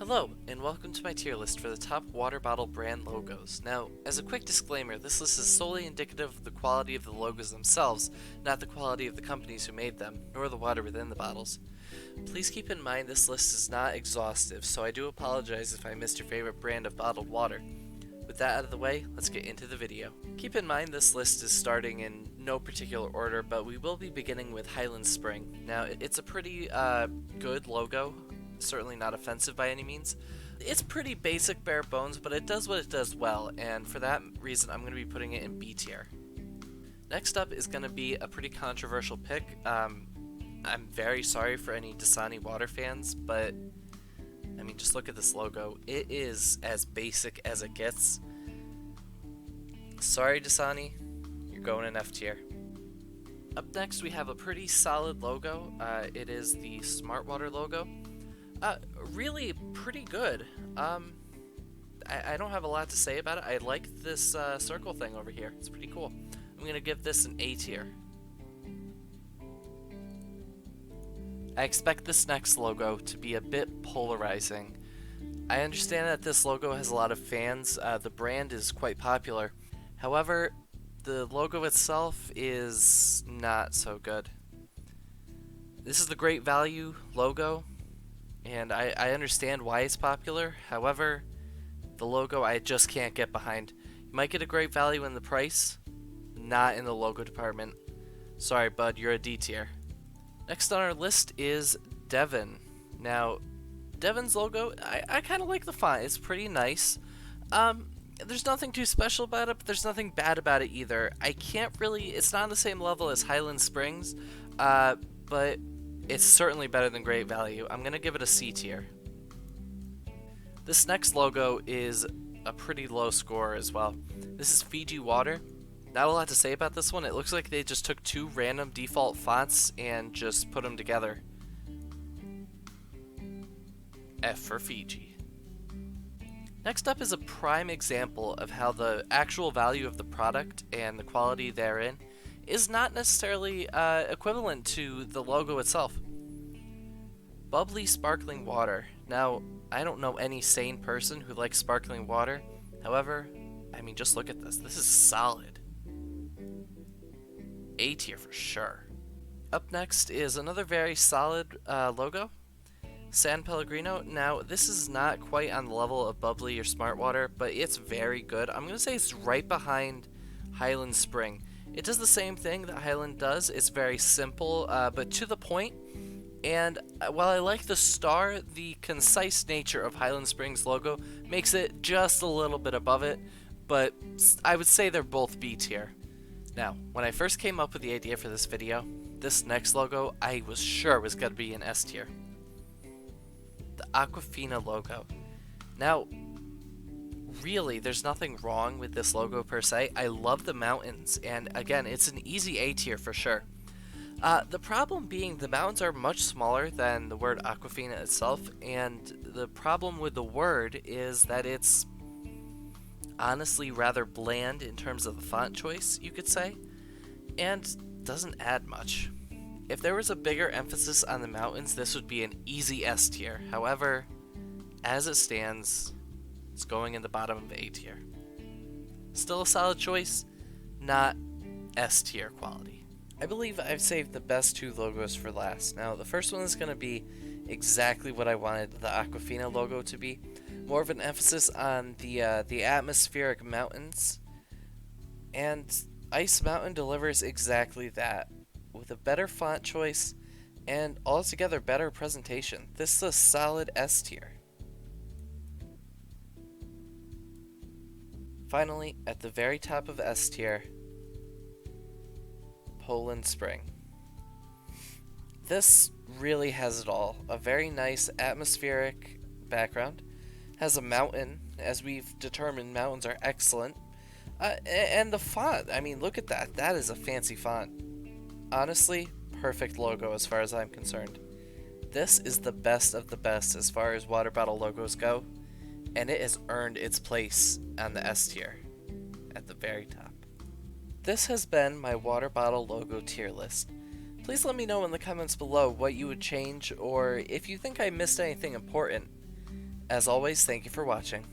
Hello, and welcome to my tier list for the top water bottle brand logos. Now, as a quick disclaimer, this list is solely indicative of the quality of the logos themselves, not the quality of the companies who made them, nor the water within the bottles. Please keep in mind this list is not exhaustive, so I do apologize if I missed your favorite brand of bottled water. With that out of the way, let's get into the video. Keep in mind this list is starting in no particular order, but we will be beginning with Highland Spring. Now, it's a pretty good logo, certainly not offensive by any means. It's pretty basic, bare bones, but it does what it does well, and for that reason I'm going to be putting it in B tier. Next up is going to be a pretty controversial pick. I'm very sorry for any Dasani water fans, but I mean, just look at this logo. It is as basic as it gets. Sorry, Dasani, you're going in F tier. Up next, we have a pretty solid logo. It is the Smart Water logo. Really pretty good. I don't have a lot to say about it. I like this circle thing over here. It's pretty cool. I'm gonna give this an A tier. I expect this next logo to be a bit polarizing. I understand that this logo has a lot of fans. The brand is quite popular. However, the logo itself is not so good. This is the Great Value logo, and I understand why it's popular. However, the logo I just can't get behind. You might get a great value in the price, not in the logo department. Sorry, bud, you're a D tier. Next on our list is Devon. Now, Devon's logo, I kind of like the font. It's pretty nice. There's nothing too special about it, but there's nothing bad about it either. I can't really, it's not on the same level as Highland Springs, but it's certainly better than Great Value. I'm going to give it a C tier. This next logo is a pretty low score as well. This is Fiji Water. Not a lot to say about this one. It looks like they just took two random default fonts and just put them together. F for Fiji. Next up is a prime example of how the actual value of the product and the quality therein is not necessarily equivalent to the logo itself. Bubbly sparkling water. Now, I don't know any sane person who likes sparkling water. However, I mean, just look at this. This is solid. A tier for sure. Up next is another very solid logo. San Pellegrino. Now, this is not quite on the level of Bubbly or Smart Water, but it's very good. I'm going to say it's right behind Highland Spring. It does the same thing that Highland does. It's very simple, but to the point. And while I like the star, the concise nature of Highland Springs logo makes it just a little bit above it, but I would say they're both B tier. Now, when I first came up with the idea for this video, this next logo I was sure was going to be an S tier. The Aquafina logo. Now, really, there's nothing wrong with this logo per se. I love the mountains, and again, it's an easy A tier for sure. The problem being the mountains are much smaller than the word Aquafina itself, and the problem with the word is that it's honestly rather bland in terms of the font choice, you could say, and doesn't add much. If there was a bigger emphasis on the mountains, this would be an easy S tier. However, as it stands, it's going in the bottom of A tier. Still a solid choice, not S tier quality. I believe I've saved the best two logos for last. Now, the first one is going to be exactly what I wanted the Aquafina logo to be. More of an emphasis on the atmospheric mountains. And Ice Mountain delivers exactly that, with a better font choice and altogether better presentation. This is a solid S tier. Finally, at the very top of S tier, Poland Spring. This really has it all. A very nice atmospheric background, has a mountain, as we've determined mountains are excellent, and the font, I mean, look at that. That is a fancy font. Honestly, perfect logo as far as I'm concerned. This is the best of the best as far as water bottle logos go, and it has earned its place on the S tier at the very top. This has been my water bottle logo tier list. Please let me know in the comments below what you would change, or if you think I missed anything important. As always, thank you for watching.